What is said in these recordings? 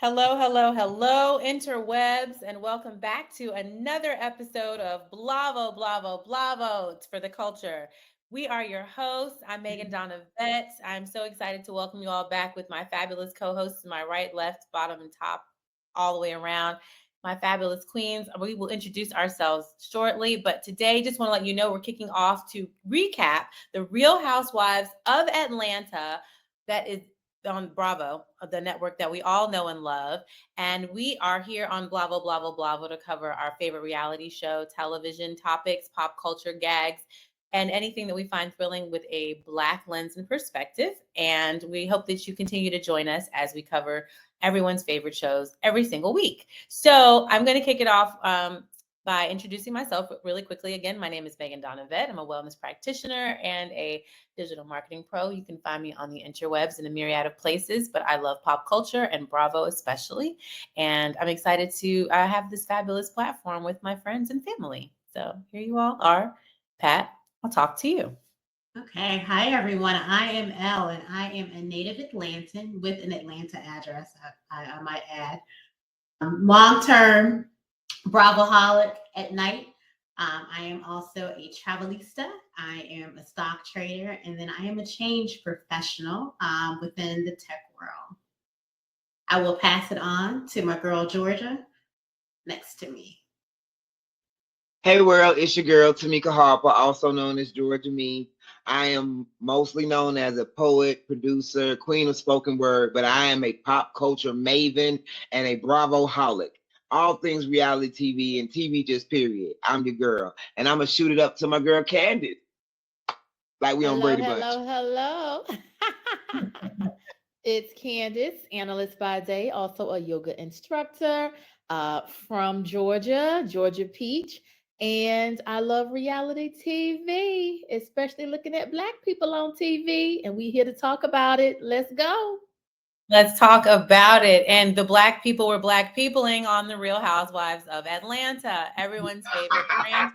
Hello, hello, hello, interwebs, and welcome back to another episode of Blavo, Blavo, Blavo. It's for the culture. We are your hosts. I'm Megan Donovet. I'm so excited to welcome you all back with my fabulous co-hosts to my right, left, bottom, and top, all the way around. My fabulous queens. We will introduce ourselves shortly, but today, just want to let you know we're kicking off to recap the Real Housewives of Atlanta. That is on Bravo, the network that we all know and love. And we are here on Blavo, Blavo, Blavo to cover our favorite reality show, television topics, pop culture gags, and anything that we find thrilling with a Black lens and perspective. And we hope that you continue to join us as we cover everyone's favorite shows every single week. So I'm going to kick it off by introducing myself really quickly. Again, my name is Megan Donovet. I'm a wellness practitioner and a digital marketing pro. You can find me on the interwebs in a myriad of places, but I love pop culture and Bravo especially. And I'm excited to have this fabulous platform with my friends and family. So here you all are. Pat, I'll talk to you. Okay. Hi, everyone. I am Elle, and I am a native Atlantan with an Atlanta address, I might add. Long-term Bravoholic at night. I am also a travelista. I am a stock trader, and then I am a change professional within the tech world. I will pass it on to my girl, Georgia, next to me. Hey world, it's your girl Tamika Harper, also known as Georgia Me. I am mostly known as a poet, producer, queen of spoken word, but I am a pop culture maven and a Bravo holic. All things reality TV and TV just period. I'm your girl. And I'm gonna shoot it up to my girl Candace. Like we on Hello, Brady Bunch. hello, hello. It's Candace, analyst by day, also a yoga instructor from Georgia, Georgia Peach. And I love reality TV, especially looking at Black people on TV. And we here to talk about it. Let's go. Let's talk about it. And the Black people were Black peopling on the Real Housewives of Atlanta, everyone's favorite franchise.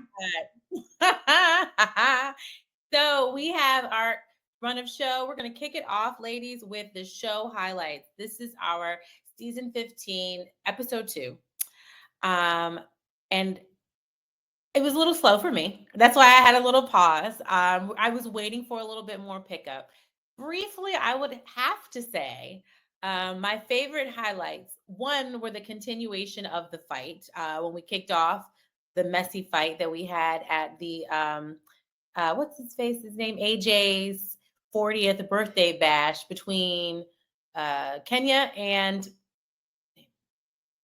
So we have our run of show. We're going to kick it off, ladies, with the show highlights. This is our season 15, episode 2. And it was a little slow for me. That's why I had a little pause. I was waiting for a little bit more pickup. Briefly, I would have to say my favorite highlights, one, were the continuation of the fight when we kicked off the messy fight that we had at the what's his name? AJ's 40th birthday bash between Kenya and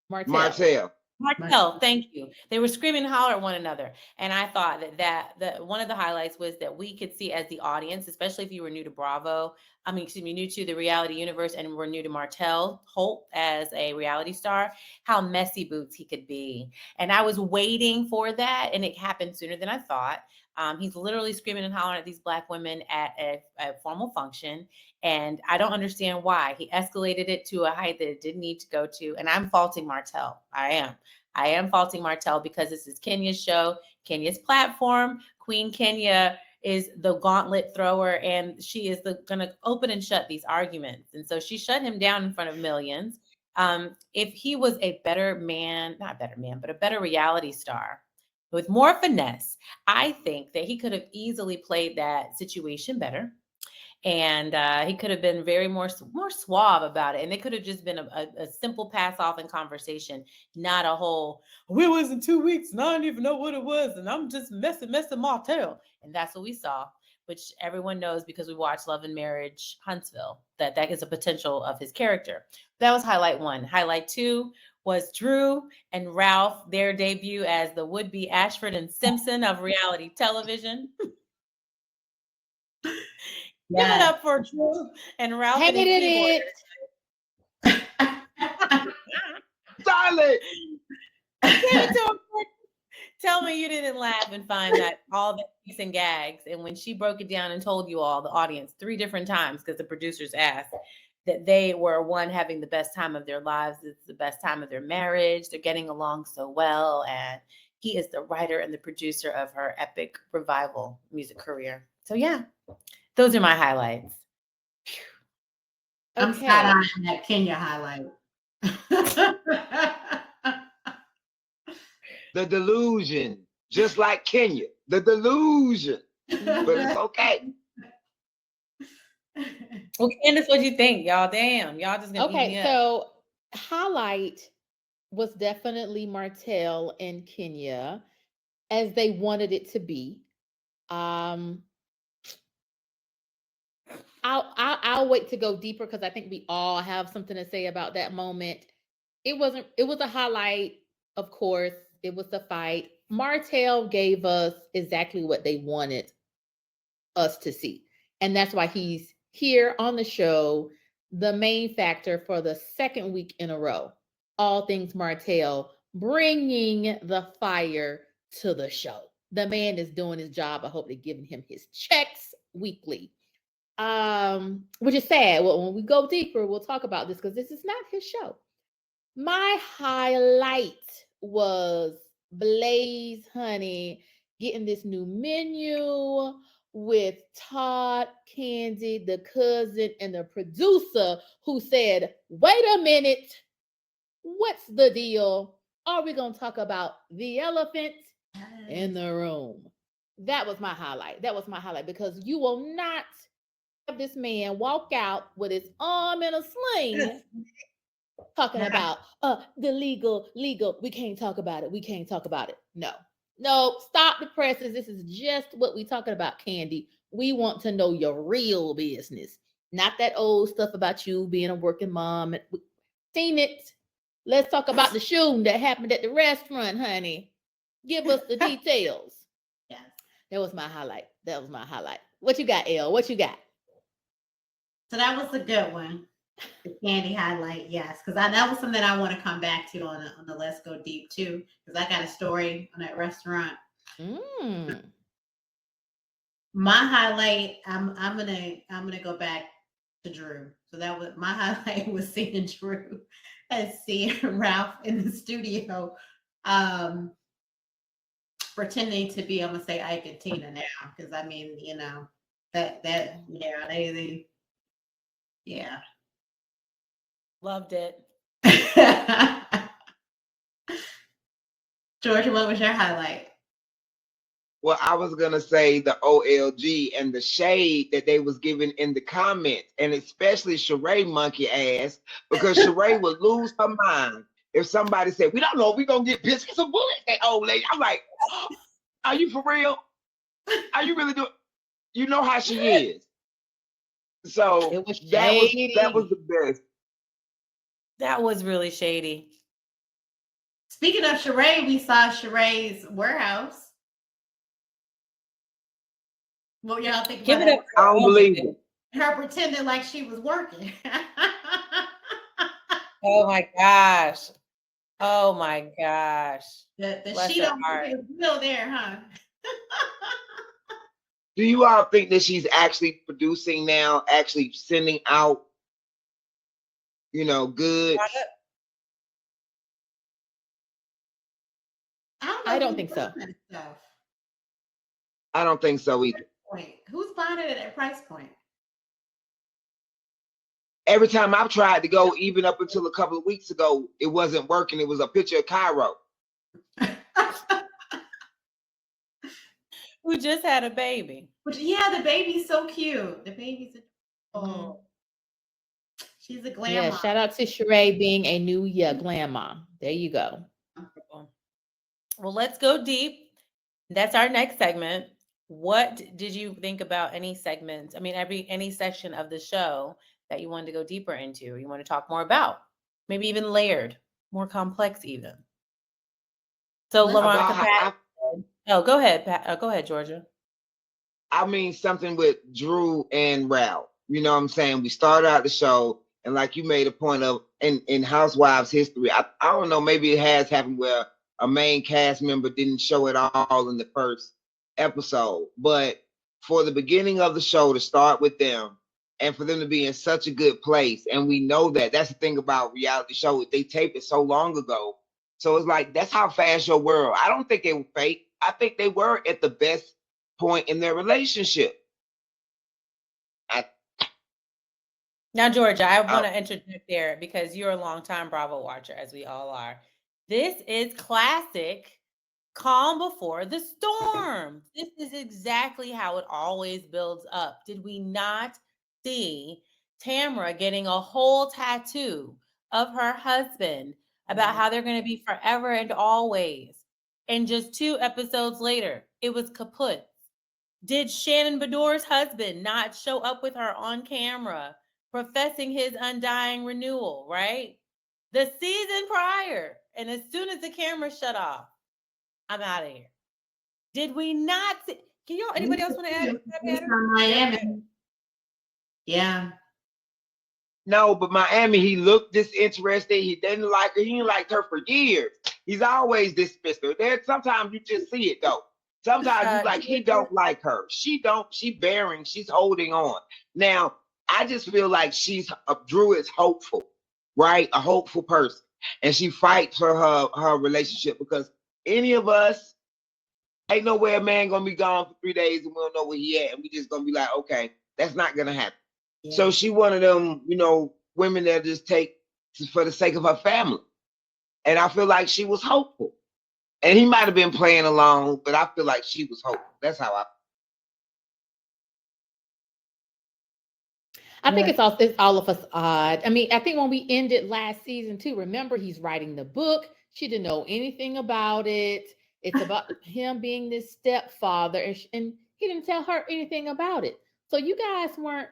Martell. Martell. Martell. Thank you. They were screaming and holler at one another, and I thought that one of the highlights was that we could see as the audience, especially if you were new to Bravo. I mean, excuse me, new to the reality universe, and were new to Martell Holt as a reality star, how messy boots he could be. And I was waiting for that, and it happened sooner than I thought. He's literally screaming and hollering at these Black women at a formal function. And I don't understand why. He escalated it to a height that it didn't need to go to. And I'm faulting Martell. I am. I am faulting Martell because this is Kenya's show, Kenya's platform. Queen Kenya is the gauntlet thrower, and she is going to open and shut these arguments. And so she shut him down in front of millions. If he was a better man, not better man, but a better reality star with more finesse, I think that he could have easily played that situation better, and he could have been very more suave about it, and it could have just been a simple pass off in conversation, not a whole "we was in 2 weeks and I didn't even know what it was and I'm just messing Martell." And that's what we saw, which everyone knows because we watched Love and Marriage Huntsville, that is a potential of his character. That was highlight 1. Highlight 2 was Drew and Ralph, their debut as the would-be Ashford and Simpson of reality television. Give it Yes. up for Drew and Ralph and his Hated keyboard. it. Silent. Give it to him. Tell me you didn't laugh and find that all the kicks and gags. And when she broke it down and told you all, the audience, 3 different times, because the producers asked, that they were, one, having the best time of their lives. It's the best time of their marriage. They're getting along so well. And he is the writer and the producer of her epic revival music career. So yeah, those are my highlights. I'm side Okay. on that Kenya highlight. The delusion, just like Kenya, the delusion. But it's okay. Well, Candace, what you think, y'all? Damn, y'all just gonna eat me Okay, up. so highlight was definitely Martell and Kenya as they wanted it to be. Um, I'll wait to go deeper because I think we all have something to say about that moment. It was a highlight, of course. It was the fight. Martell gave us exactly what they wanted us to see. And that's why he's here on the show, the main factor for the second week in a row. All things Martell, bringing the fire to the show. The man is doing his job. I hope they're giving him his checks weekly. Which is sad. Well, when we go deeper, we'll talk about this because this is not his show. My highlight was Blaze Honey getting this new menu with Todd, Candy, the cousin, and the producer who said, wait a minute, what's the deal? Are we going to talk about the elephant in the room? That was my highlight. That was my highlight because you will not have this man walk out with his arm in a sling talking about the legal, we can't talk about it. We can't talk about it. No, stop the presses. This is just what we talking about, Candy. We want to know your real business, not that old stuff about you being a working mom. We've seen it. Let's talk about the shooting that happened at the restaurant, honey. Give us the details. Yes. That was my highlight. What you got, Elle? What you got? So that was a good one. The Candy highlight, yes, because that was something I want to come back to on the Let's Go Deep too, because I got a story on that restaurant. My highlight, I'm gonna go back to Drew. So that was my highlight was seeing Drew and seeing Ralph in the studio, pretending to be, I'm gonna say Ike and Tina now, because I mean, that yeah, they yeah. Loved it. Georgia, what was your highlight? Well, I was gonna say the OLG and the shade that they was giving in the comments, and especially Sheree monkey ass, because Sheree would lose her mind if somebody said, "We don't know if we gonna get biscuits or bullets." That old lady, I'm like, oh, "Are you for real? Are you really doing?" You know how she is. So It was that was shady. the best. That was really shady. Speaking of Sheree, we saw Sheree's warehouse. What y'all think Give about it that? up I for don't all of believe it. it. Her pretending like she was working. Oh my gosh. Oh my gosh. The Bless sheet her on heart. the bill there, huh? Do you all think that she's actually producing now, actually sending out, goods? I don't who's think so. buying that stuff. I don't think so either. Who's buying it at that price point? Every time I've tried to go, even up until a couple of weeks ago, it wasn't working. It was a picture of Cairo. Who just had a baby. But yeah, the baby's so cute. The baby's she's a glam Yeah, mom. shout out to Sheree being a new glam mom. There you go. Well, let's go deep. That's our next segment. What did you think about any segments? I mean, any section of the show that you wanted to go deeper into, or you want to talk more about? Maybe even layered, more complex, even. So, LaMonica Pat. Oh, go ahead, Pat. Go ahead, Georgia. I mean, something with Drew and Ralph. You know what I'm saying? We started out the show, and like you made a point of in Housewives history, I don't know, maybe it has happened where a main cast member didn't show it all in the first episode. But for the beginning of the show to start with them and for them to be in such a good place, and we know that's the thing about reality shows, they taped it so long ago. So it's like, that's how fast your world. I don't think they were fake. I think they were at the best point in their relationship. Now, Georgia, I Oh, want to interject there because you're a longtime Bravo watcher, as we all are. This is classic calm before the storm. This is exactly how it always builds up. Did we not see Tamra getting a whole tattoo of her husband about how they're going to be forever and always? And just 2 episodes later, it was kaput. Did Shannon Bedore's husband not show up with her on camera, professing his undying renewal, right? The season prior. And as soon as the camera shut off, I'm out of here. Did we not see? Can y'all, anybody else want to add to that He's pattern? from Miami. Yeah. no, but Miami, he looked disinterested. He didn't like her. He didn't like her for years. He's always dismissive. There, sometimes you just see it though. Sometimes you like he don't like her. She don't. She bearing. She's holding on. Now, I just feel like Drew is hopeful, right? A hopeful person, and she fights for her relationship because any of us ain't no way a man gonna be gone for 3 days and we don't know where he at, and we just gonna be like, okay, that's not gonna happen. Yeah. So she one of them, women that just take for the sake of her family. And I feel like she was hopeful. And he might have been playing along, but I feel like she was hopeful. That's how I think it's all of us odd. I mean, I think when we ended last season too, remember he's writing the book. She didn't know anything about it. It's about him being this stepfather, and he didn't tell her anything about it. So you guys weren't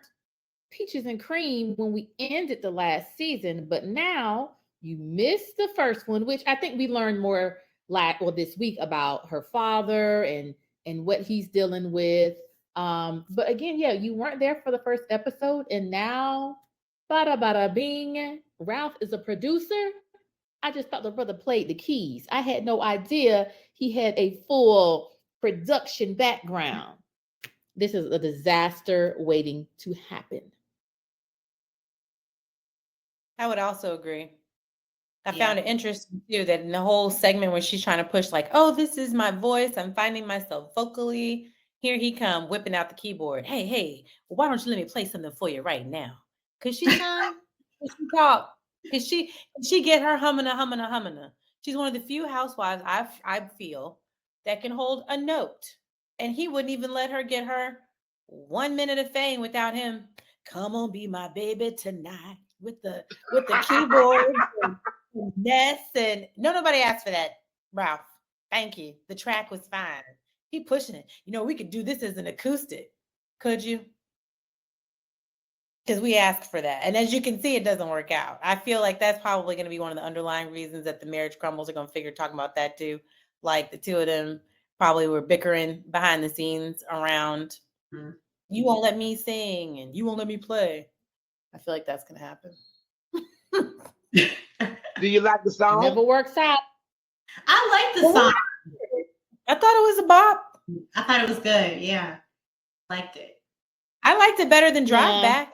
peaches and cream when we ended the last season, but now you missed the first one, which I think we learned more this week about her father and what he's dealing with. But again, yeah, you weren't there for the first episode, and now, bada bada bing, Ralph is a producer. I just thought the brother played the keys. I had no idea he had a full production background. This is a disaster waiting to happen. I would also agree. I found it interesting too that in the whole segment where she's trying to push, like, oh, this is my voice. I'm finding myself vocally. Here he come whipping out the keyboard. Hey, why don't you let me play something for you right now? Could she sing? Could she talk? Could she get her humming? She's one of the few housewives I feel that can hold a note. And he wouldn't even let her get her 1 minute of fame without him. Come on, be my baby tonight with the keyboard. Ness and nobody asked for that, Ralph. Thank you. The track was fine. Keep pushing it. We could do this as an acoustic. Could you? Because we asked for that. And as you can see, it doesn't work out. I feel like that's probably going to be one of the underlying reasons that the marriage crumbles. Are going to figure talking about that too. Like the two of them probably were bickering behind the scenes around, you won't let me sing and you won't let me play. I feel like that's going to happen. Do you like the song? Never works out. I like the song. I thought it was a bop. I thought it was good. Yeah. Liked it. I liked it better than Drive Back.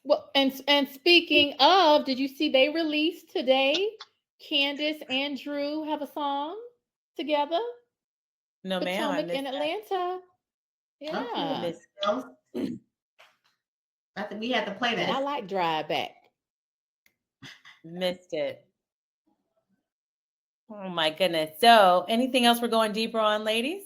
Well, and speaking of, did you see they released today? Candace and Drew have a song together. No, ma'am. Potomac in Atlanta. Yeah. I think we had to play that. I like Drive Back. Missed it. Oh my goodness. So, anything else we're going deeper on, ladies?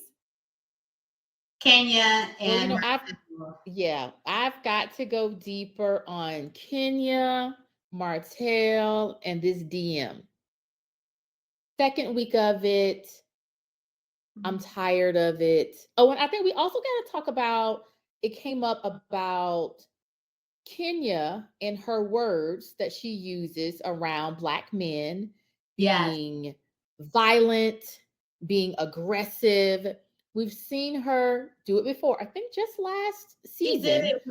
Kenya and I've got to go deeper on Kenya, Martell, and this DM. Second week of it. I'm tired of it. Oh, and I think we also got to talk about, it came up about Kenya and her words that she uses around Black men being violent, being aggressive. We've seen her do it before. I think just last season. She did it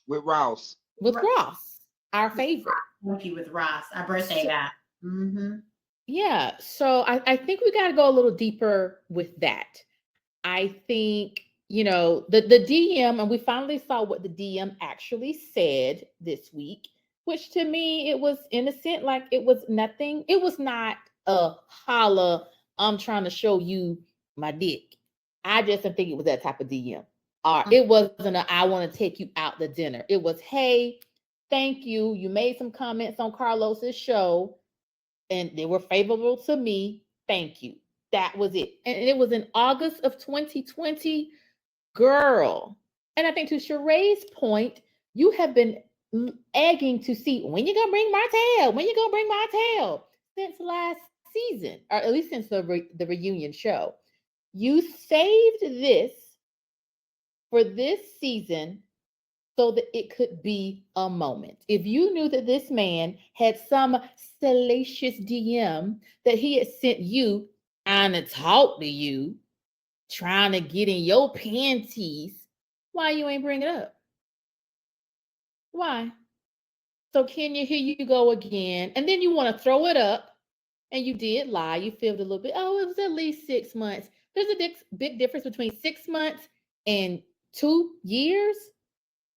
with Ross. With Ross, our favorite. Monkey with Ross, our birthday guy. Yeah. So I think we got to go a little deeper with that. I think, the DM, and we finally saw what the DM actually said this week, which to me, it was innocent. Like it was nothing. It was not a holla, I'm trying to show you my dick. I just didn't think it was that type of DM. It wasn't a I want to take you out to dinner. It was, hey, thank you. You made some comments on Carlos's show and they were favorable to me. Thank you. That was it. And it was in August of 2020. Girl. And I think to Sheree's point, you have been egging to see when you gonna bring Martell, when you gonna bring Martell since last season, or at least since the reunion show. You saved this for this season so that it could be a moment. If you knew that this man had some salacious DM that he had sent you trying to talk to you, trying to get in your panties, why you ain't bring it up? Why? So Kenya, here you go again. And then you want to throw it up. And you did lie. You filled a little bit. Oh, it was at least 6 months. There's a big difference between 6 months and 2 years.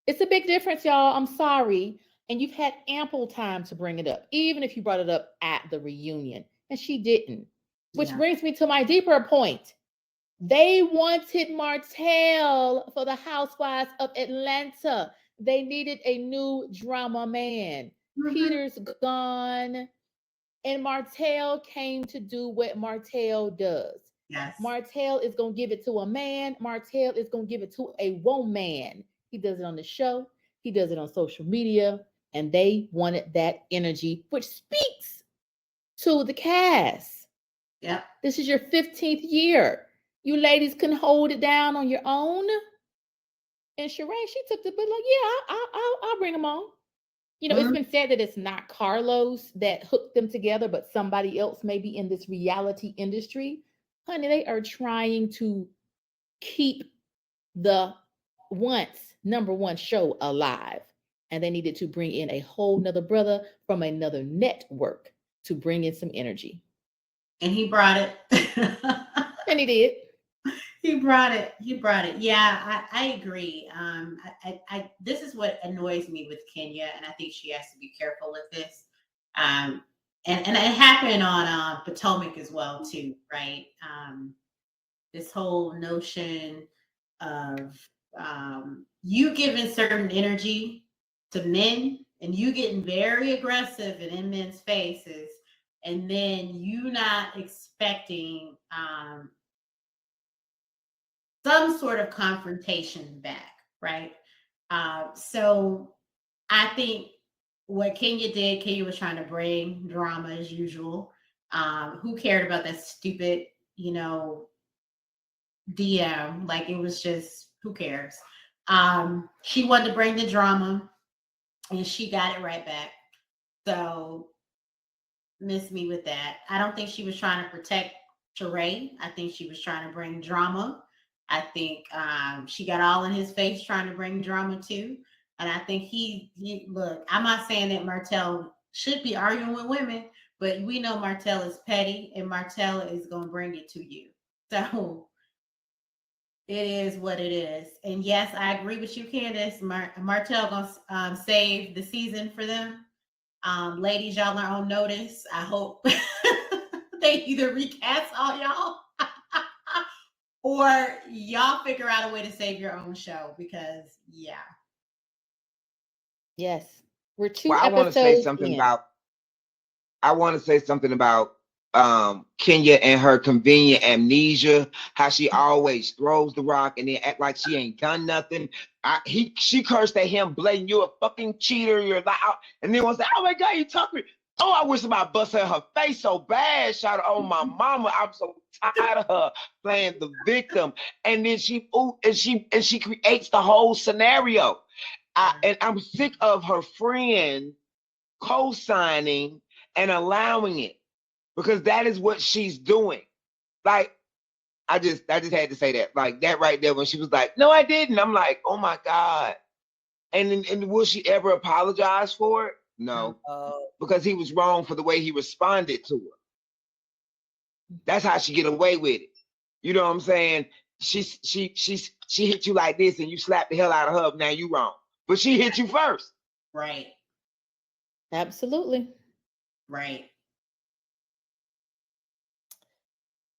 It's a big difference, y'all. I'm sorry. And you've had ample time to bring it up, even if you brought it up at the reunion. And she didn't. Which brings me to my deeper point. They wanted Martell for the Housewives of Atlanta. They needed a new drama man. Peter's gone. And Martell came to do what Martell does. Yes. Martell is going to give it to a man. Martell is going to give it to a woman. He does it on the show. He does it on social media. And they wanted that energy, which speaks to the cast. Yep. This is your 15th year. You ladies can hold it down on your own. And Sheree, she took the bit like, yeah, I'll bring them on. You know, it's been said that it's not Carlos that hooked them together, but somebody else maybe in this reality industry. Honey, they are trying to keep the once #1 show alive. And they needed to bring in a whole nother brother from another network to bring in some energy. And he brought it. And he did. He brought it. Yeah, I agree. I this is what annoys me with Kenya, and I think she has to be careful with this. And it happened on Potomac as well too, right? This whole notion of you giving certain energy to men and you getting very aggressive and in men's faces, and then you not expecting some sort of confrontation back, right? So I think what Kenya was trying to bring drama as usual. Who cared about that stupid, DM? Like, it was just, who cares? She wanted to bring the drama and she got it right back. So miss me with that. I don't think she was trying to protect Sheree. I think she was trying to bring drama. I think she got all in his face trying to bring drama too. And I think he look, I'm not saying that Martell should be arguing with women, but we know Martell is petty and Martell is going to bring it to you. So it is what it is. And yes, I agree with you, Candace. Martell going to save the season for them. Ladies, y'all are on notice. I hope they either recast all y'all or y'all figure out a way to save your own show, because Yes. We're 2 Well, I want to say something about Kenya and her convenient amnesia, how she always throws the rock and then act like she ain't done nothing. She cursed at him, blatant, "You're a fucking cheater, you're loud," and then was like, "Oh my God, you talk me." Oh, I wish somebody busted her face so bad. Shout out, oh my mama, I'm so tired of her playing the victim. And then she creates the whole scenario. And I'm sick of her friend co-signing and allowing it, because that is what she's doing. Like, I just had to say that, like that right there, when she was like, "No, I didn't." I'm like, oh my God. And will she ever apologize for it? No, because he was wrong for the way he responded to her. That's how she get away with it. You know what I'm saying? She hit you like this and you slap the hell out of her. Now you wrong, but she hit you first. Right. Absolutely. Right.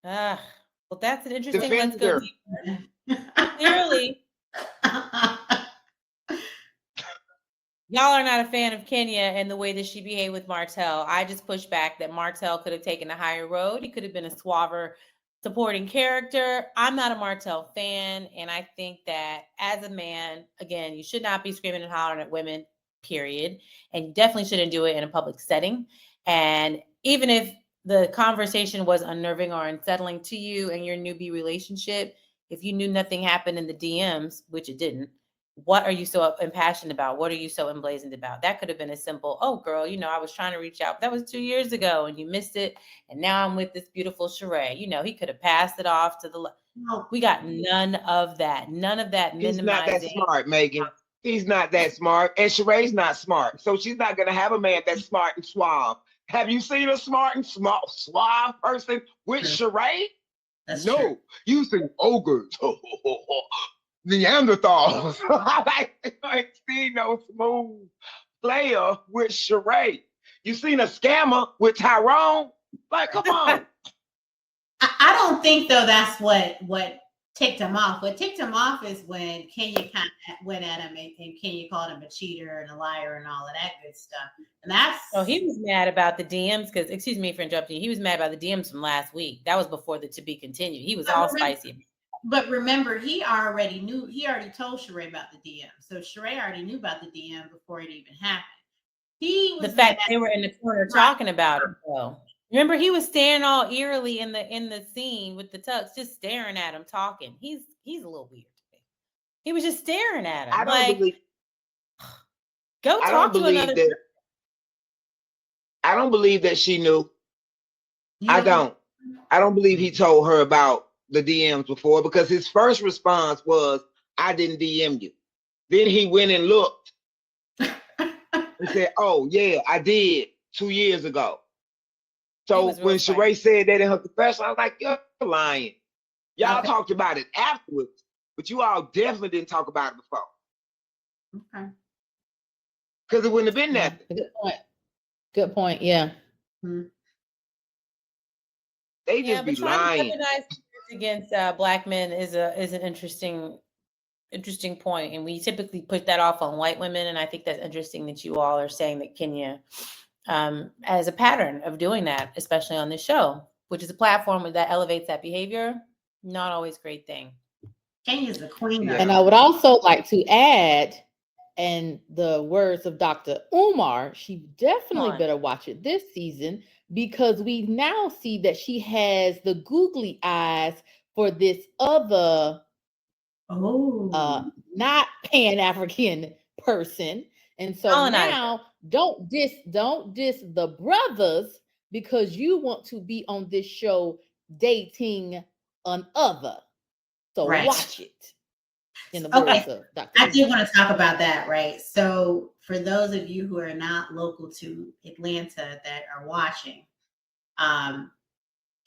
Well, that's an interesting. Defend Let's go her. deeper. Clearly, Y'all are not a fan of Kenya and the way that she behaved with Martell. I just push back that Martell could have taken a higher road. He could have been a suaver supporting character. I'm not a Martell fan, and I think that as a man, again, you should not be screaming and hollering at women, period. And you definitely shouldn't do it in a public setting. And even if the conversation was unnerving or unsettling to you and your newbie relationship, if you knew nothing happened in the DMs, which it didn't, what are you so impassioned about? What are you so emblazoned about? That could have been a simple, oh, girl, I was trying to reach out. That was 2 years ago and you missed it. And now I'm with this beautiful Sheree. He could have passed it off to the. No. We got none of that. None of that He's not that minimizing. smart, Megan. He's not that smart. And Sheree's not smart. So she's not going to have a man that's smart and suave. Have you seen a smart and suave person with Sheree? That's No. true. You see ogres. Neanderthals. I ain't seen no smooth player with Sheree. You seen a scammer with Tyrone? Like, come on. I don't think though that's what ticked him off. What ticked him off is when Kenya kind of went at him and Kenya called him a cheater and a liar and all of that good stuff. And that's he was mad about the DMs because, excuse me for interrupting you, he was mad about the DMs from last week. That was before the to be continued. He was all spicy. But remember, he already told Sheree about the DM. So Sheree already knew about the DM before it even happened. He was the fact they were in the corner talking about it though. Remember, he was staring all eerily in the scene with the tux, just staring at him, talking. He's a little weird to me. He was just staring at him. Go talk to another. I don't believe that she knew. I don't believe he told her about the DMs before, because his first response was, I didn't DM you. Then he went and looked and said, oh yeah, I did 2 years ago. So when Sheree said that in her confession, I was like, you're lying. Y'all talked about it afterwards, but you all definitely didn't talk about it before. Okay. Because it wouldn't have been nothing. Good point. Yeah. Mm-hmm. They just be lying. Against Black men is an interesting point, and we typically put that off on white women. And I think that's interesting that you all are saying that Kenya as a pattern of doing that, especially on this show, which is a platform that elevates that behavior. Not always a great thing. Kenya's the queen. And I would also like to add, in the words of Dr. Umar, she definitely better watch it this season, because we now see that she has the googly eyes for this other not Pan-African person. And so now don't diss the brothers because you want to be on this show dating an other. So watch it. In the words of Dr. I do want to talk about that, right? So for those of you who are not local to Atlanta that are watching,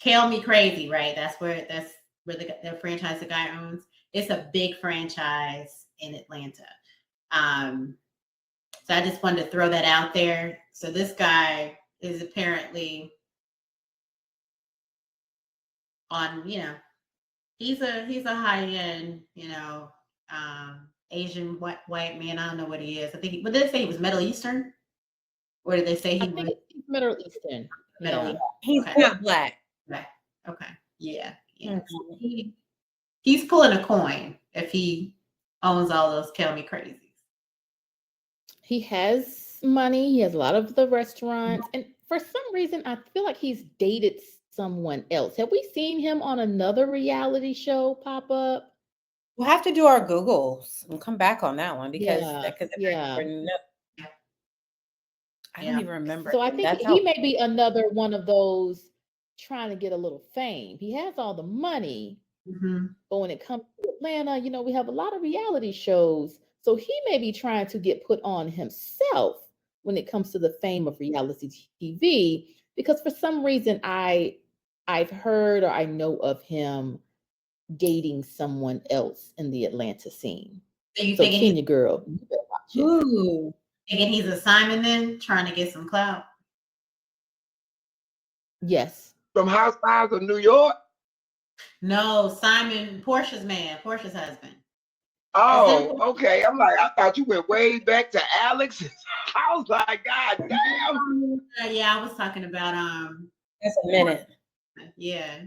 Kill Me Crazy, right? That's where the franchise the guy owns. It's a big franchise in Atlanta. So I just wanted to throw that out there. So this guy is apparently on, he's a high-end, Asian white man. I don't know what he is. I think, but did they say he was Middle Eastern? Or did they say he was Middle Eastern? He's not black. Okay. Yeah. Mm-hmm. He's pulling a coin if he owns all those Kill Me Crazies. He has money. He has a lot of the restaurants. And for some reason, I feel like he's dated someone else. Have we seen him on another reality show pop up? We'll have to do our Googles and come back on that one because I don't even remember. So I think he may be another one of those trying to get a little fame. He has all the money, but when it comes to Atlanta, we have a lot of reality shows. So he may be trying to get put on himself when it comes to the fame of reality TV, because for some reason I've heard or I know of him dating someone else in the Atlanta scene. So you think Kenya girl, you better watch it. Ooh. Thinking he's a Simon then, trying to get some clout? Yes. From Housewives of New York? No, Simon, Portia's husband. Oh, okay. I'm like, I thought you went way back to Alex. I was like, God damn. Yeah, I was talking about That's a minute. yeah.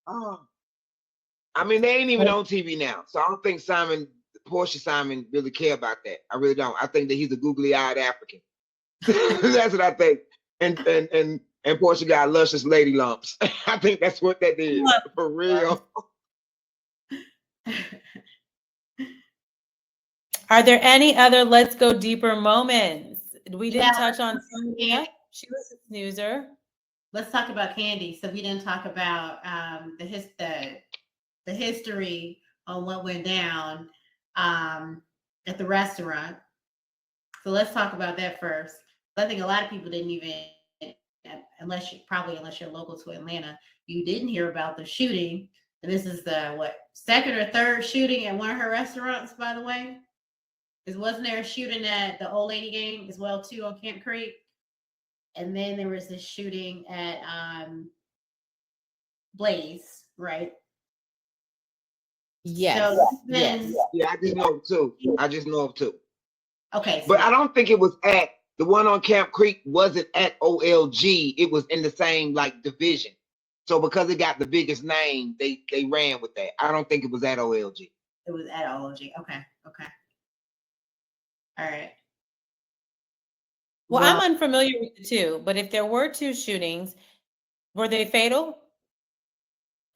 Oh. I mean, they ain't even on TV now, so I don't think Portia Simon really care about that. I really don't. I think that he's a googly-eyed African. That's what I think. And Portia got luscious lady lumps. I think that's what that is for real. Are there any other let's go deeper moments? We didn't Yeah. touch on Sonia. She was a snoozer. Let's talk about Candy. So we didn't talk about the history on what went down at the restaurant. So let's talk about that first. I think a lot of people didn't even, unless you're local to Atlanta, you didn't hear about the shooting. And this is the second or third shooting at one of her restaurants, by the way. Wasn't there a shooting at the Old Lady Gang as well too on Camp Creek? And then there was this shooting at Blaze, right? Yes. So yes. Yeah, I just know of two. Okay. But I don't think it was at the one on Camp Creek wasn't at OLG. It was in the same like division. So because it got the biggest name, they ran with that. I don't think it was at OLG. It was at OLG. Okay. All right. Well, I'm unfamiliar with the two, but if there were two shootings, were they fatal?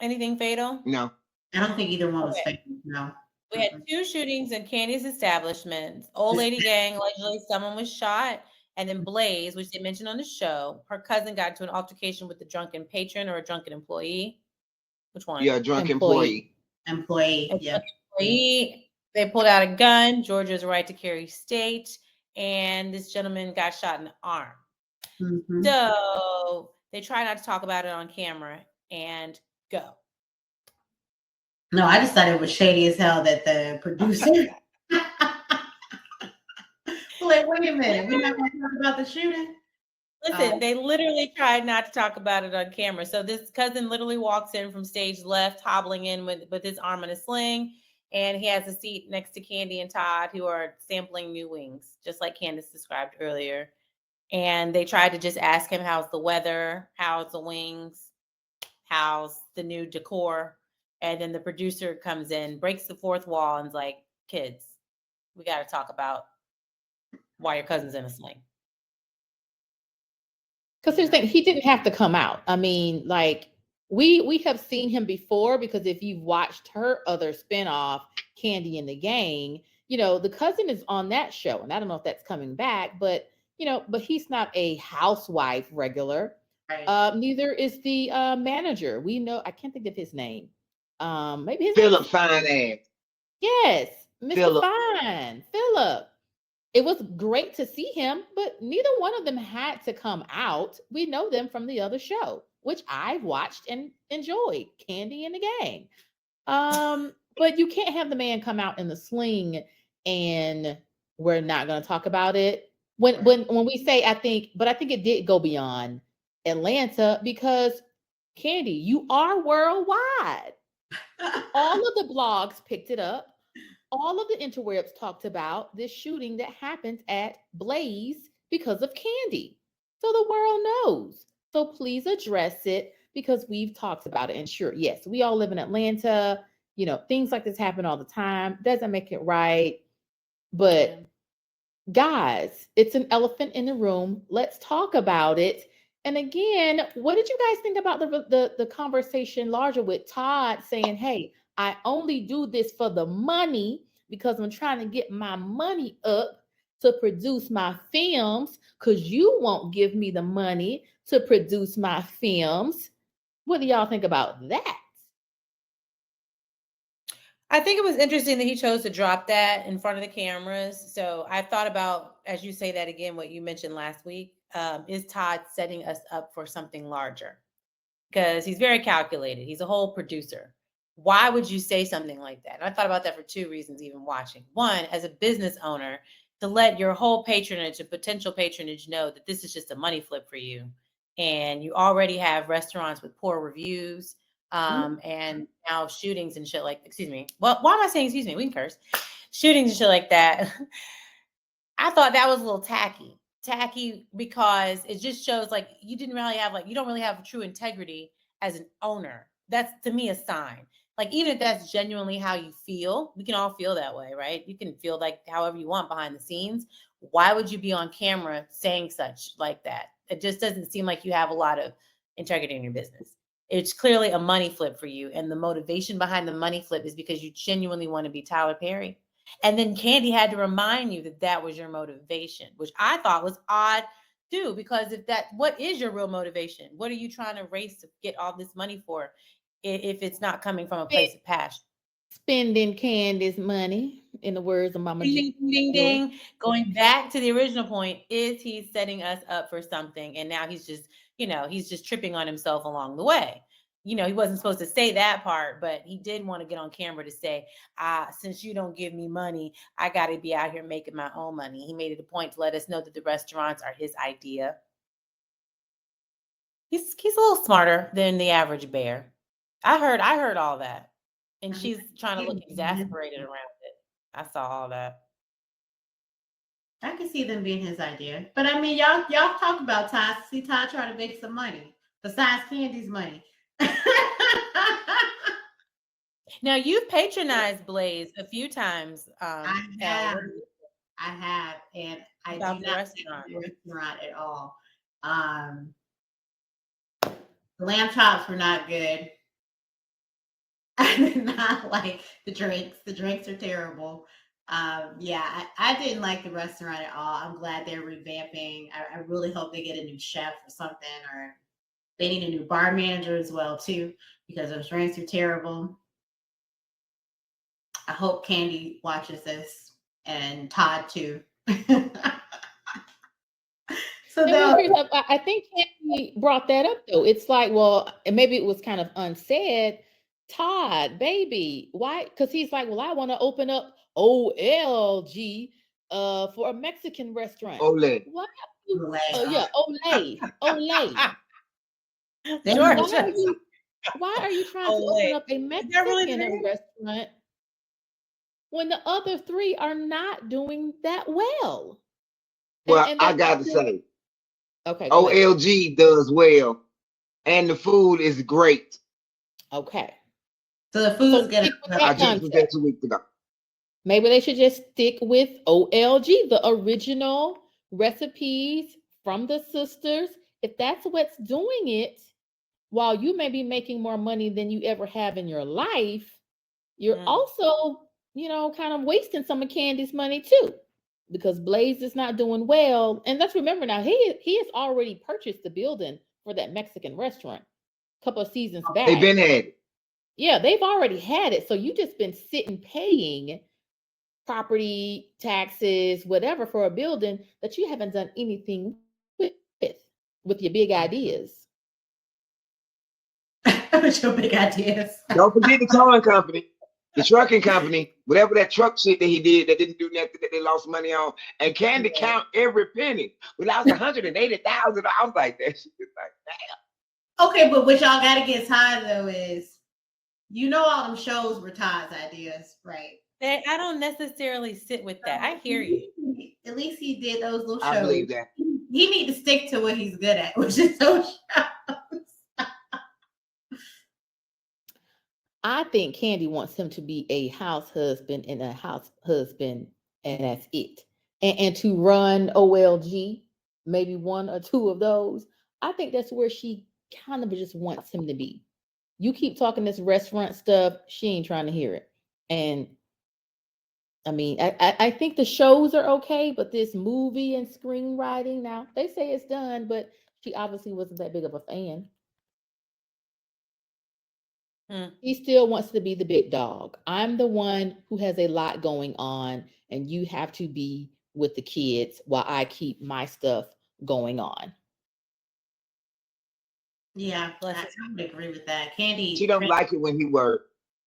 Anything fatal? No. I don't think either one was fatal. No. We had two shootings in Candy's establishment. Old Lady Gang, allegedly someone was shot. And then Blaze, which they mentioned on the show, her cousin got into an altercation with a drunken patron or a drunken employee. Which one? Yeah, drunk employee. Yeah. Employee. They pulled out a gun. Georgia's right to carry state. And this gentleman got shot in the arm. Mm-hmm. So they try not to talk about it on camera and go. No, I just thought it was shady as hell that the producer. Like, wait a minute, we're not going to talk about the shooting. Listen, they literally tried not to talk about it on camera. So this cousin literally walks in from stage left, hobbling in with his arm in a sling, and he has a seat next to Candy and Todd, who are sampling new wings, just like Candace described earlier. And they tried to just ask him, how's the weather? How's the wings? How's the new decor? And then the producer comes in, breaks the fourth wall, and is like, kids, we got to talk about why your cousin's in a sling. Because here's the thing, he didn't have to come out. I mean, like, we have seen him before, because if you've watched her other spinoff, Candy and the Gang, the cousin is on that show. And I don't know if that's coming back, but but he's not a housewife regular. Right. Neither is the manager. We know, I can't think of his name. Maybe his Philip Fine ass. Yes, Mr. Fine. Philip. It was great to see him, but neither one of them had to come out. We know them from the other show, which I've watched and enjoyed, Candy and the Gang. But you can't have the man come out in the sling and we're not going to talk about it. When we say, I think it did go beyond Atlanta, because Candy, you are worldwide. All of the blogs picked it up. All of the interwebs talked about this shooting that happened at Blaze because of Candy. So the world knows. So please address it, because we've talked about it. And sure, yes, we all live in Atlanta. Things like this happen all the time. Doesn't make it right. But guys, it's an elephant in the room. Let's talk about it. And again, what did you guys think about the conversation larger with Todd saying, hey, I only do this for the money because I'm trying to get my money up to produce my films, because you won't give me the money to produce my films. What do y'all think about that? I think it was interesting that he chose to drop that in front of the cameras. So I thought about, as you say that again, what you mentioned last week, is Todd setting us up for something larger? Because he's very calculated. He's a whole producer. Why would you say something like that? And I thought about that for two reasons, even watching. One, as a business owner, to let your whole patronage and potential patronage know that this is just a money flip for you. And you already have restaurants with poor reviews, and now shootings and shit like, excuse me. Well, why am I saying excuse me? We can curse. shootings and shit like that. I thought that was a little tacky because it just shows like you didn't really have like you don't really have true integrity as an owner. That's to me a sign. Like even if that's genuinely how you feel, we can all feel that way, right? You can feel like however you want behind the scenes. Why would you be on camera saying such like that? It just doesn't seem like you have a lot of integrity in your business. It's clearly a money flip for you, and the motivation behind the money flip is because you genuinely want to be Tyler Perry. And then Candy had to remind you that that was your motivation, which I thought was odd too, because if that, what is your real motivation? What are you trying to race to get all this money for if it's not coming from a place of passion? Spending Candy's money, in the words of Mama Ding, G. ding, ding, ding. Going back to the original point, is he setting us up for something? And now he's just, he's just tripping on himself along the way. He wasn't supposed to say that part, but he did want to get on camera to say, since you don't give me money, I got to be out here making my own money. He made it a point to let us know that the restaurants are his idea. He's a little smarter than the average bear. I heard all that. And she's trying to look exasperated around it. I saw all that. I can see them being his idea. But I mean, y'all talk about Todd. See Todd trying to make some money besides Candy's money. Now you've patronized Blaze a few times. I have, and I do about the not restaurant. like the restaurant at all. The lamb chops were not good. I did not like the drinks. The drinks are terrible. Yeah, I didn't like the restaurant at all. I'm glad they're revamping. I really hope they get a new chef or something, or they need a new bar manager as well too, because those drinks are terrible. I hope Candy watches this and Todd too. So I think Candy brought that up though. It's like, well, and maybe it was kind of unsaid. Todd, baby, why? Because he's like, well, I want to open up OLG for a Mexican restaurant. Ole. Why? Olay. Yeah, Olay. Georgia. Why are you trying to open up a Mexican restaurant when the other three are not doing that well? Well, I got to say, okay, OLG does well, and the food is great. Okay. So the food's gonna. I just was there 2 weeks ago. Maybe they should just stick with OLG, the original recipes from the sisters. If that's what's doing it, while you may be making more money than you ever have in your life, you're also, kind of wasting some of Candy's money too, because Blaze is not doing well. And let's remember now, he has already purchased the building for that Mexican restaurant a couple of seasons back. They've been had it. Yeah, they've already had it. So you just been sitting paying property taxes, whatever, for a building that you haven't done anything with your big ideas. With your big ideas. Don't forget the towing company, the trucking company, whatever that truck shit that he did that didn't do nothing, that they lost money on. And Candy count every penny. We lost $180,000. I was like, that shit is like, damn. Okay, but what y'all gotta get Todd though is, all them shows were Todd's ideas, right? I don't necessarily sit with that. I hear you. At least he did those little shows. I believe that. He need to stick to what he's good at, which is those shows. I think Candy wants him to be a house husband, and that's it. And to run OLG, maybe one or two of those. I think that's where she kind of just wants him to be. You keep talking this restaurant stuff, she ain't trying to hear it. And I mean, I think the shows are okay, but this movie and screenwriting, now they say it's done, but she obviously wasn't that big of a fan. He still wants to be the big dog. I'm the one who has a lot going on, and you have to be with the kids while I keep my stuff going on. Yeah, I would agree with that. Candy. She don't like it when he works.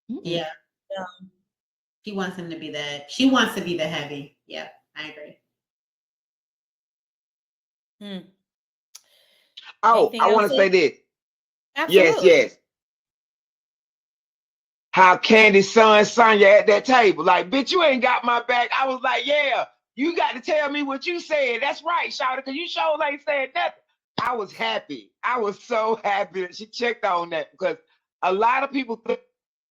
Yeah. She wants him to be that. She wants to be the heavy. Yeah, I agree. Oh, I want to say this. Absolutely. Yes. how Candy's son Sonya at that table. Like, bitch, you ain't got my back. I was like, yeah, you got to tell me what you said. That's right, Shawty, because you sure ain't said nothing. I was happy. I was so happy that she checked on that because a lot of people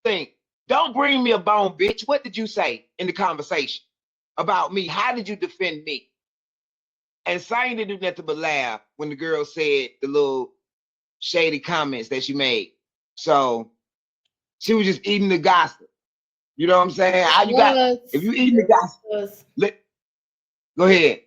think, don't bring me a bone, bitch. What did you say in the conversation about me? How did you defend me? And Sonya didn't do nothing but laugh when the girl said the little shady comments that she made. So she was just eating the gossip. You know what I'm saying? How you got, if you eating the gossip, go ahead.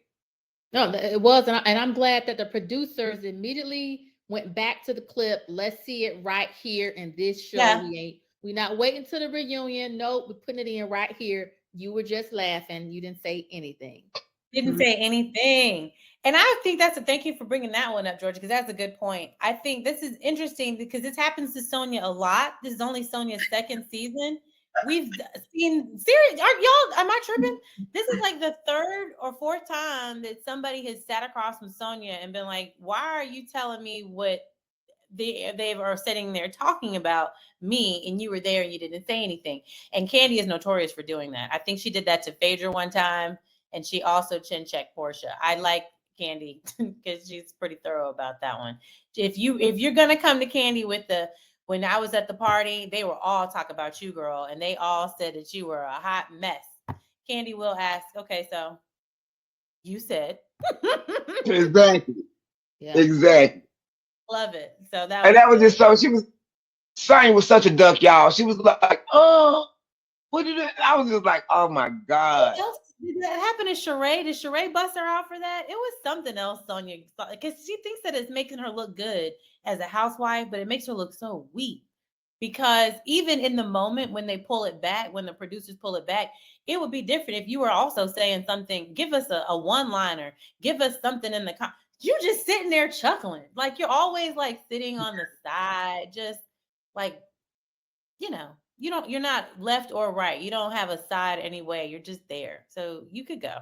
No, it was, and I'm glad that the producers immediately went back to the clip. Let's see it right here in this show. Yeah. We're not waiting to the reunion. Nope, we're putting it in right here. You were just laughing. You didn't say anything. Didn't say anything. And I think thank you for bringing that one up, Georgia, because that's a good point. I think this is interesting because this happens to Sonya a lot. This is only Sonya's second season. We've seen serious. Am I tripping? This is like the third or fourth time that somebody has sat across from Sonya and been like, why are you telling me what they are sitting there talking about me, and you were there and you didn't say anything? And Candy is notorious for doing that. I think she did that to Phaedra one time, and she also chin checked Portia. I like Candy because she's pretty thorough about that one. If you're gonna come to Candy with the, when I was at the party, they were all talk about you, girl, and they all said that you were a hot mess. Candy will ask, okay, so you said. Exactly. Yeah. Exactly. Love it. So that was just so, Sonya was such a duck, y'all. She was like, oh, what did it? I was just like, oh my God. What else did that happen to Sheree? Did Sheree bust her out for that? It was something else, Sonya, because she thinks that it's making her look good as a housewife, but it makes her look so weak. Because even in the moment when they pull it back, when the producers pull it back, it would be different if you were also saying something. Give us a one-liner. Give us something in the you just sitting there chuckling. Like you're always like sitting on the side, just like, you're not left or right. You don't have a side anyway. You're just there. So you could go.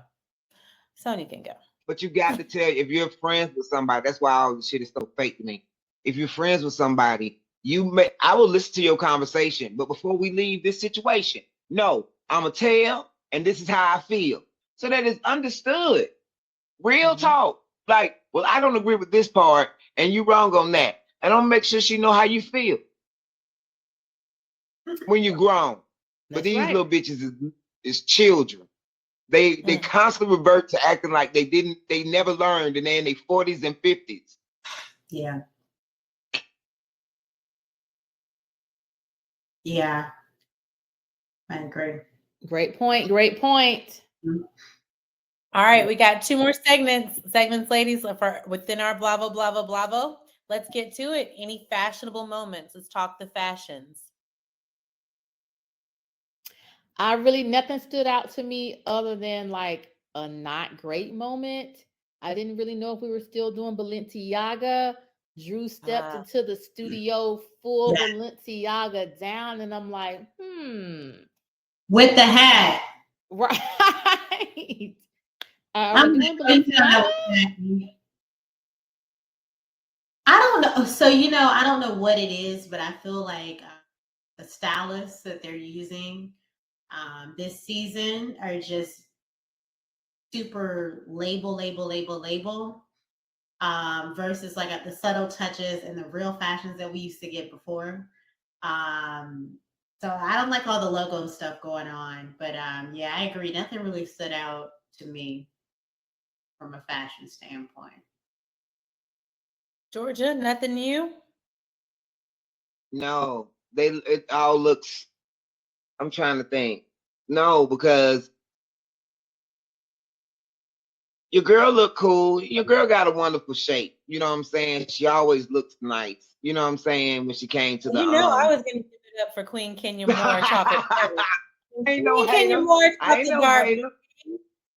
Sonya can go. But you got to tell, if you're friends with somebody, that's why all the shit is so fake to me. If you're friends with somebody, I will listen to your conversation, but before we leave this situation, no, I'm going to tell, and this is how I feel. So that it's understood. Real talk. Like, well, I don't agree with this part, and you wrong on that. And I'll make sure she know how you feel when you're grown. But these little bitches is children. They constantly revert to acting like they never learned, and they're in their 40s and 50s. Yeah. Yeah. I agree. Great point. Great point. All right, we got two more segments, ladies, for within our Blavo, Blavo, Blavo. Let's get to it. Any fashionable moments? Let's talk the fashions. Nothing stood out to me other than like a not great moment. I didn't really know if we were still doing Balenciaga. Drew stepped into the studio full Balenciaga down, and I'm like, with the hat. Right. I don't know. So, I don't know what it is, but I feel like the stylists that they're using this season are just super label versus like the subtle touches and the real fashions that we used to get before. So I don't like all the logo stuff going on, but yeah, I agree. Nothing really stood out to me from a fashion standpoint. Georgia, nothing new? No, it all looks, I'm trying to think. No, because your girl look cool. Your girl got a wonderful shape. You know what I'm saying? She always looks nice. You know what I'm saying? When she came to the I was going to give it up for Queen Kenya Moore chocolate. Ain't no hater. I ain't no hater.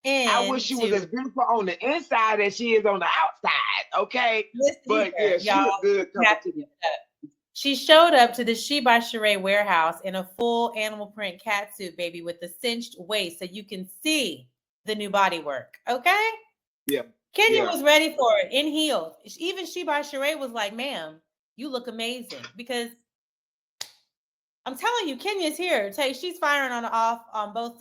I wish she was to as beautiful on the inside as she is on the outside. Okay, but yeah, she looked good. She showed up to the She by Sheree warehouse in a full animal print catsuit, baby, with the cinched waist, so you can see the new body work. Okay. Yeah. Kenya was ready for it in heels. Even She by Sheree was like, "Ma'am, you look amazing," because I'm telling you, Kenya's here. She's firing on both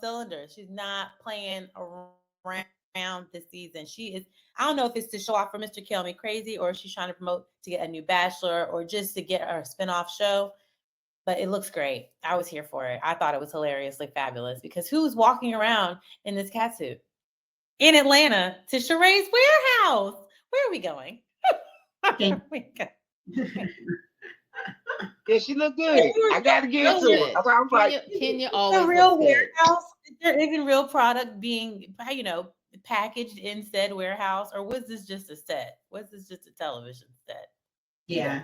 cylinders. She's not playing around this season. She is. I don't know if it's to show off for Mr. Kill Me Crazy, or she's trying to promote to get a new Bachelor, or just to get her spinoff show. But it looks great. I was here for it. I thought it was hilariously fabulous because who's walking around in this catsuit in Atlanta to Sheree's warehouse? Where are we going? Yeah, she looked good. I gotta give it to her. I was like, Kenya always the real looks good. warehouse. Is there even real product being, packaged in said warehouse, or was this just a set? Was this just a television set? Yeah.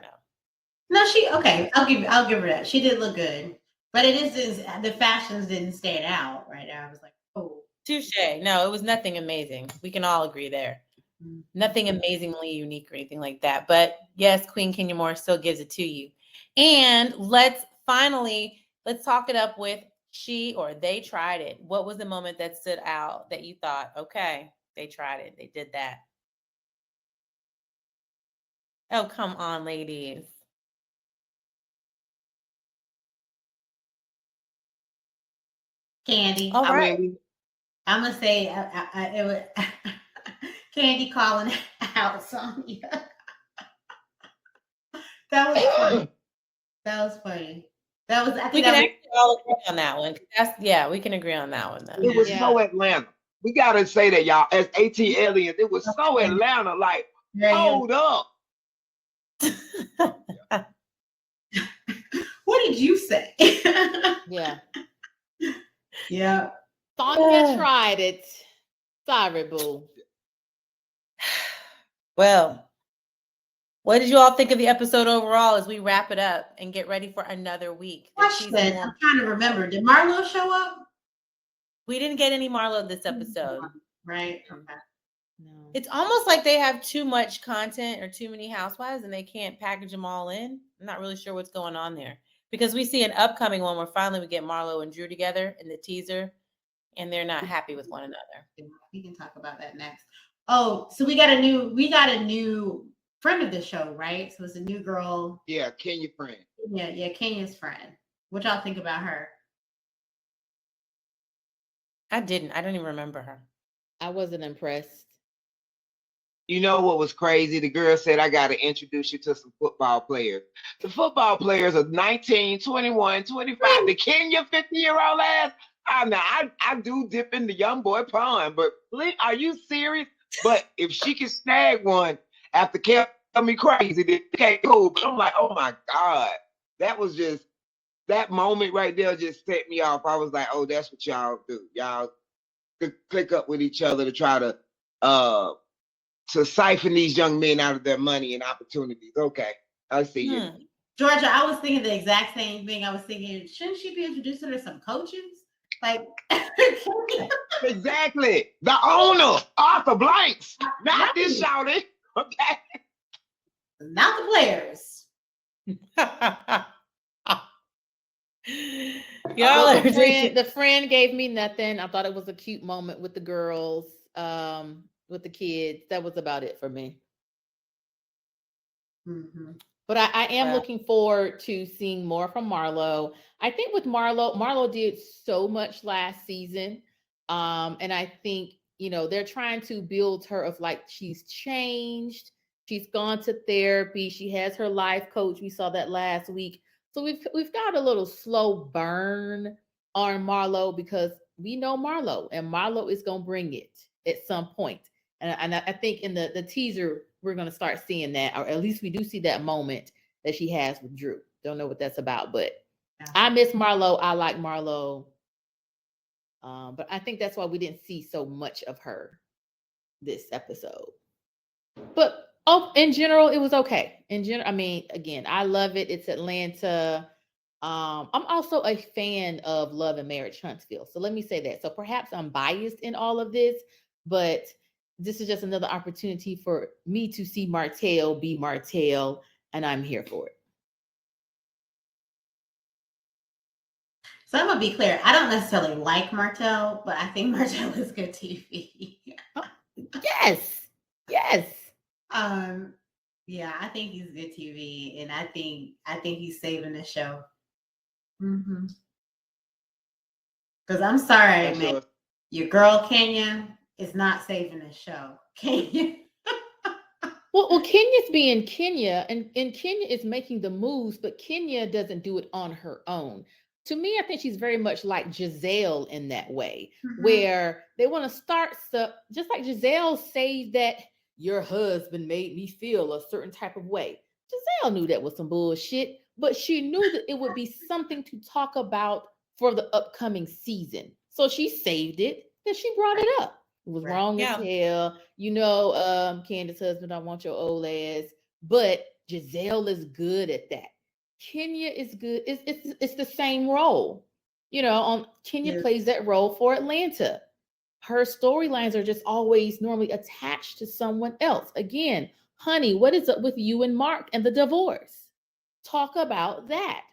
No, okay. I'll give her that. She did look good, but the fashions didn't stand out right now. I was like, oh, touche. No, it was nothing amazing. We can all agree there. Mm-hmm. Nothing amazingly unique or anything like that. But yes, Queen Kenya Moore still gives it to you. And let's talk it up with she or they tried it. What was the moment that stood out that you thought, okay, they tried it. They did that. Oh, come on, ladies. Candy. All right. I'm gonna say it was Candy calling out Sonya. That was funny. That was funny. That was. I think we can actually all agree on that one. We can agree on that one. Then. It was so Atlanta. We gotta say that, y'all. As AT aliens, it was so Atlanta. Like, hold up. What did you say? Yeah. Yeah. Sonya tried it. Sorry, boo. Well, what did you all think of the episode overall as we wrap it up and get ready for another week? Question. I'm trying to remember. Did Marlo show up? We didn't get any Marlo this episode. Right. Okay. No. It's almost like they have too much content or too many housewives and they can't package them all in. I'm not really sure what's going on there. Because we see an upcoming one where finally we get Marlo and Drew together in the teaser and they're not happy with one another. We can talk about that next. Oh, so we got a new friend of the show, right? So it's a new girl. Yeah, Kenya friend. Yeah, Kenya's friend. What y'all think about her? I don't even remember her. I wasn't impressed. You know what was crazy? The girl said, I got to introduce you to some football players. The football players are 19, 21, 25. The Kenya 50-year-old ass. I do dip in the young boy pond, but are you serious? But if she can snag one after Tell Me Crazy, then okay, cool. But I'm like, oh my God. That was just, that moment right there just set me off. I was like, oh, that's what y'all do. Y'all click up with each other to try to siphon these young men out of their money and opportunities. Okay, I see you. Georgia, I was thinking the exact same thing. I was thinking, shouldn't she be introducing her to some coaches? Like, exactly. The owner, Arthur Blanks, not this shouty. Okay. Not the players. Y'all the friend gave me nothing. I thought it was a cute moment with the girls, with the kids. That was about it for me. Mm-hmm. But I am looking forward to seeing more from Marlo. I think with Marlo did so much last season. And I think, they're trying to build her of like, she's changed. She's gone to therapy. She has her life coach. We saw that last week. So we've got a little slow burn on Marlo because we know Marlo and Marlo is going to bring it at some point. And I think in the teaser, we're going to start seeing that, or at least we do see that moment that she has with Drew. Don't know what that's about, but I miss Marlo. I like Marlo. But I think that's why we didn't see so much of her this episode. But in general, it was okay. In general, I mean, again, I love it. It's Atlanta. I'm also a fan of Love and Marriage Huntsville. So let me say that. So perhaps I'm biased in all of this, but this is just another opportunity for me to see Martell be Martell, and I'm here for it. So I'm gonna be clear. I don't necessarily like Martell, but I think Martell is good TV. Yes. Yeah, I think he's good TV, and I think he's saving the show. Mm-hmm. Because I'm sorry, That's man. yours. Your girl Kenya is not saving the show. Kenya. Well, Kenya's being Kenya, and Kenya is making the moves, but Kenya doesn't do it on her own. To me, I think she's very much like Giselle in that way, where they want to start stuff, just like Giselle say that your husband made me feel a certain type of way. Giselle knew that was some bullshit, but she knew that it would be something to talk about for the upcoming season. So she saved it, then she brought it up. It was Right. wrong as hell. Candace's husband, I want your old ass. But Giselle is good at that. Kenya is good. It's the same role. Kenya Yeah. plays that role for Atlanta. Her storylines are just always normally attached to someone else. Again, honey, what is up with you and Mark and the divorce? Talk about that.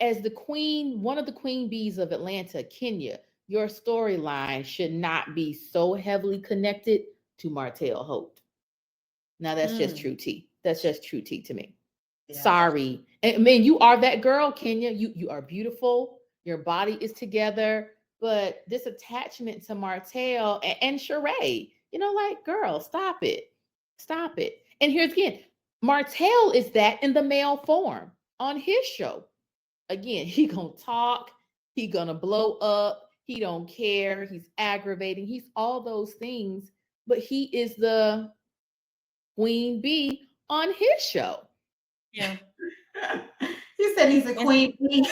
As the queen, one of the queen bees of Atlanta, Kenya, your storyline should not be so heavily connected to Martell Holt. Now that's just true tea. That's just true tea to me. Yeah. Sorry. I mean, you are that girl, Kenya. You are beautiful. Your body is together. But this attachment to Martell and Sheree, girl, stop it. Stop it. And here's again, Martell is that in the male form on his show. Again, he gonna talk, he gonna blow up, he don't care, he's aggravating, he's all those things, but he is the queen bee on his show. Yeah. You said he's a queen bee.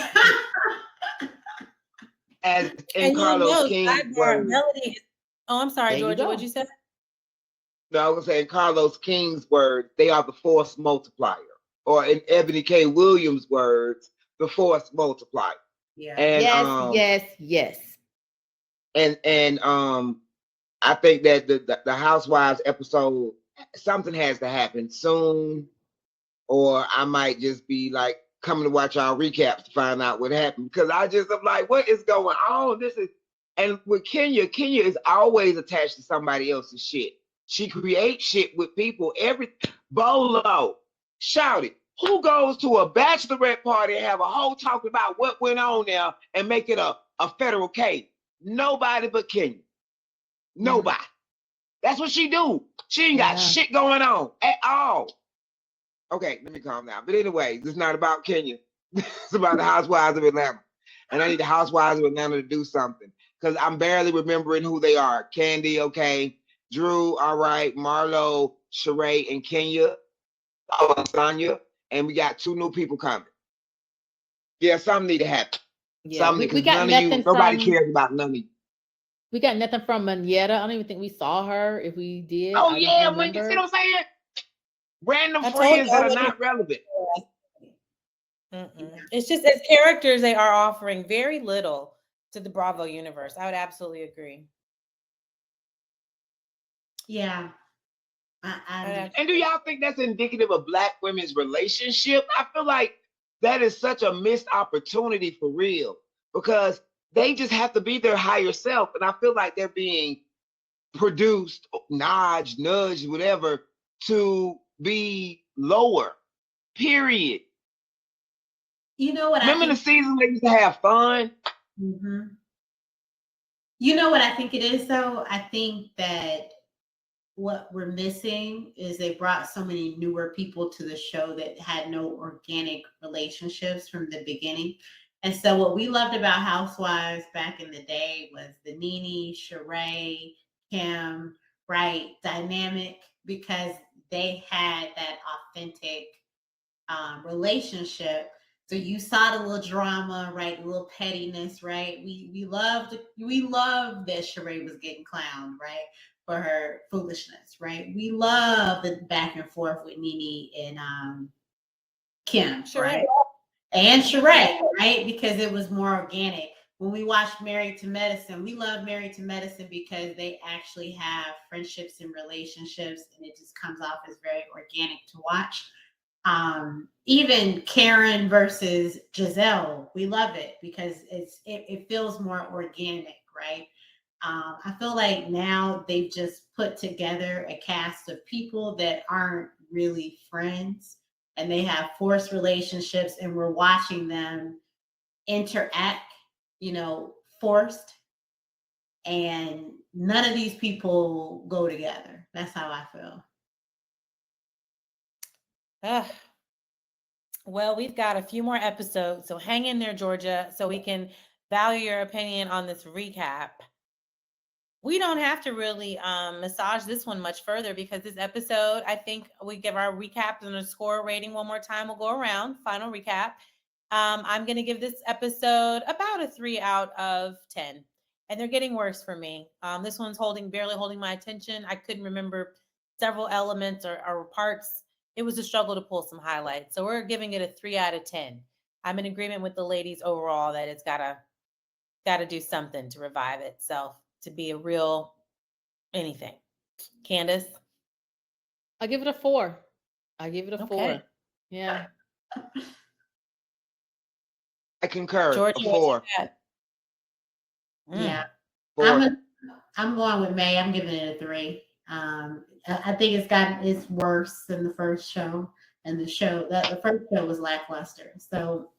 As in And Carlos King's sidebar, words. Melody. Oh, I'm sorry, There you Georgia. go. What'd you say? No, I was saying Carlos King's words, they are the force multiplier. Or in Ebony K. Williams' words, the force multiplier. Yeah. And Yes. and I think that the Housewives episode, something has to happen soon, or I might just be like coming to watch our recaps to find out what happened, because I'm like, what is going on? And with Kenya is always attached to somebody else's shit. She creates shit with people. Bolo, shout it. Who goes to a bachelorette party and have a whole talk about what went on there and make it a federal case? Nobody but Kenya. Nobody. That's what she do. She ain't got shit going on at all. Okay, let me calm down. But anyway, this is not about Kenya. It's about the Housewives of Atlanta. And I need the Housewives of Atlanta to do something, because I'm barely remembering who they are. Candy, okay. Drew, all right. Marlo, Sheree, and Kenya. Sonya. And we got 2 new people coming. Yeah, something need to happen. Yeah, Something, we because got nobody cares about none of you. We got nothing from Manietta. I don't even think we saw her. If we did, Oh, I yeah, don't when you see remember. what I'm saying? Random I told friends that are you. not relevant. It's just as characters, they are offering very little to the Bravo universe. I would absolutely agree. Yeah. And do y'all think that's indicative of Black women's relationship? I feel like that is such a missed opportunity for real, because they just have to be their higher self. And I feel like they're being produced, nudged, whatever, to be lower, period. You know what? Remember the season they used to have fun? You know what I think it is, though? I think that what we're missing is they brought so many newer people to the show that had no organic relationships from the beginning. And so what we loved about Housewives back in the day was the Nene, Sheree, Kim, right, dynamic, because they had that authentic relationship. So you saw the little drama, right? The little pettiness, right? We loved that Sheree was getting clowned, right? For her foolishness, right? We love the back and forth with Nene and Kim, Sheree. right? And Sheree, right? Because it was more organic. When we watched Married to Medicine, we love Married to Medicine because they actually have friendships and relationships, and it just comes off as very organic to watch. Even Karen versus Giselle, we love it because it feels more organic, right? I feel like now they've just put together a cast of people that aren't really friends, and they have forced relationships, and we're watching them interact, forced, and none of these people go together. That's how I feel. Ugh. Well, we've got a few more episodes, so hang in there, Georgia, so we can value your opinion on this recap. We don't have to really massage this one much further because this episode, I think we give our recap and a score rating one more time. We'll go around, final recap. I'm going to give this episode about a 3 out of 10. And they're getting worse for me. This one's barely holding my attention. I couldn't remember several elements or parts. It was a struggle to pull some highlights. So we're giving it a 3 out of 10. I'm in agreement with the ladies overall that it's gotta do something to revive itself to be a real anything. Candace? I give it a 4. I give it a Okay. 4. Yeah. I concur. Georgia, A what you 4. got? Yeah. 4. I'm going with May. I'm giving it a 3. I think it's worse than the first show, and the first show was lackluster. So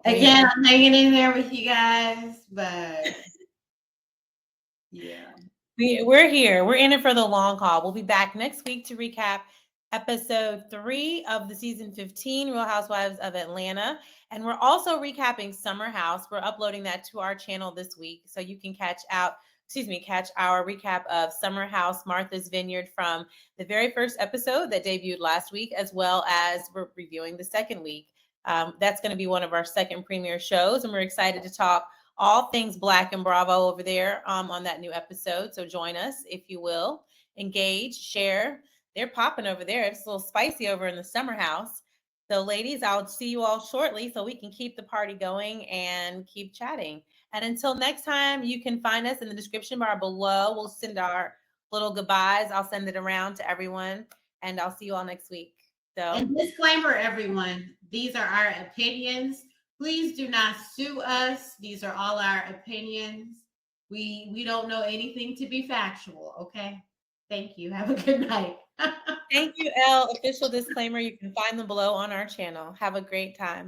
again, I'm hanging in there with you guys, but yeah. We're here. We're in it for the long haul. We'll be back next week to recap episode 3 of the season 15, Real Housewives of Atlanta. And we're also recapping Summer House. We're uploading that to our channel this week. So you can catch our recap of Summer House, Martha's Vineyard from the very first episode that debuted last week, as well as we're reviewing the second week. That's going to be one of our second premiere shows. And we're excited to talk all things Black and Bravo over there on that new episode. So join us, if you will. Engage, share. They're popping over there. It's a little spicy over in the Summer House. So ladies, I'll see you all shortly so we can keep the party going and keep chatting. And until next time, you can find us in the description bar below. We'll send our little goodbyes. I'll send it around to everyone, and I'll see you all next week. So, and disclaimer, everyone, these are our opinions. Please do not sue us. These are all our opinions. We don't know anything to be factual, okay? Thank you. Have a good night. Thank you, Elle. Official disclaimer, you can find them below on our channel. Have a great time.